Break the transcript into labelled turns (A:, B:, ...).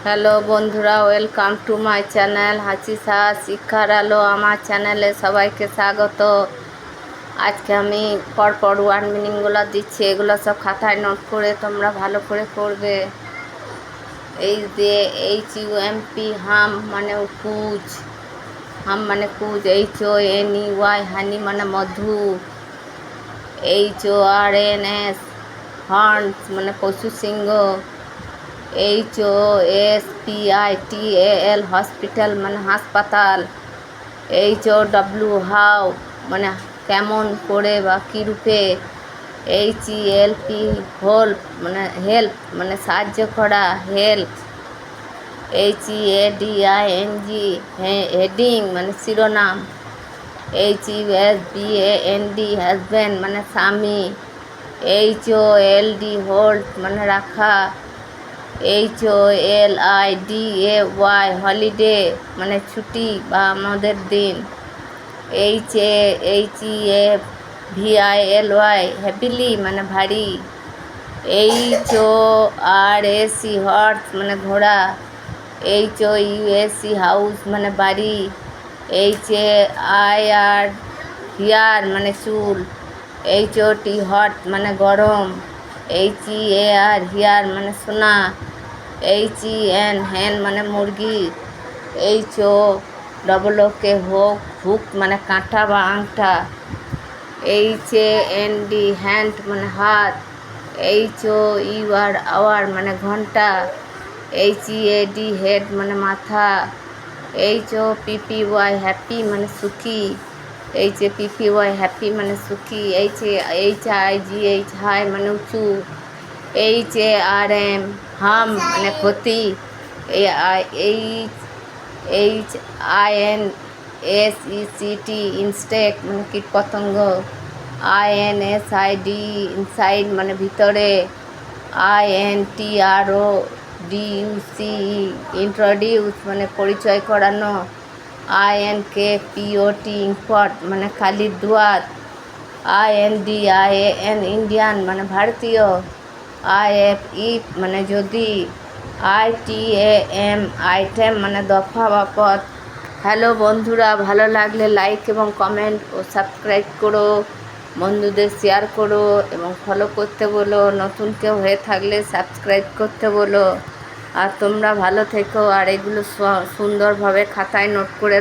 A: Hello বন্ধুরা, welcome to my channel হাসিসা শিক্ষার আলো। আমার চ্যানেলে সবাইকে স্বাগত। আজকে আমি পরপর ওয়ার্ড মিনিংগুলো দিচ্ছি, এগুলো সব খাতায় নোট করে তোমরা ভালো করে করবে। এই যে HUMP হাম মানে কুজ, হাম মানে কুজ। HONEY হানি মানে মধু। HORNS হর্নস মানে পশু সিংহ। HOSPITAL হসপিটাল মানে হাসপাতাল। HOW হাউ মানে কেমন করে বা কী রূপে। HELP হেল্প মানে সাহায্য করা, হেল্প। HEADING হেডিং মানে শিরোনাম। HUSBAND হাজব্যান্ড মানে স্বামী। HOLD হোল্ড মানে রাখা। HOLIDAY হলিডে মানে ছুটি বা আমাদের দিন। HAVILY হ্যাপিলি মানে ভারী। HORSE হর্স মানে ঘোড়া। HOUSE হাউস মানে বাড়ি। HAIR হেয়ার মানে চুল। HOT হট মানে গরম। HEAR হিয়ার মানে শোনা। HEN হ্যান মানে মুরগি। HOOK হুক মানে কাঁটা বা আংটা। HAND হ্যান্ড মানে হাত। HOUR আওয়ার মানে ঘন্টা। HEAD হেড মানে মাথা। HOPPY হ্যাপি মানে সুখী। HAPPY হ্যাপি মানে সুখী। HIGH হাই মানে উঁচু। HARM হাম মানে ক্ষতি। HINSECT ইনস্টেক মানে কীটপতঙ্গ। INSID ইনসাইড মানে ভিতরে। INTRODUCE ইন্ট্রোডিউস মানে পরিচয় করানো। INKPOT ইম্পট মানে খালির দুয়ার। INDIAN ইন্ডিয়ান মানে ভারতীয়। IF মানে যদি। ITAM আইটেম মানে দফা বা পদ। হ্যালো বন্ধুরা, ভালো লাগলে লাইক এবং কমেন্ট ও সাবস্ক্রাইব করো, বন্ধুদের শেয়ার করো এবং ফলো করতে বলো। নতুন কেউ হয়ে থাকলে সাবস্ক্রাইব করতে বলো। আর তোমরা ভালো থেকো, আর এগুলো সুন্দরভাবে খাতায় নোট করে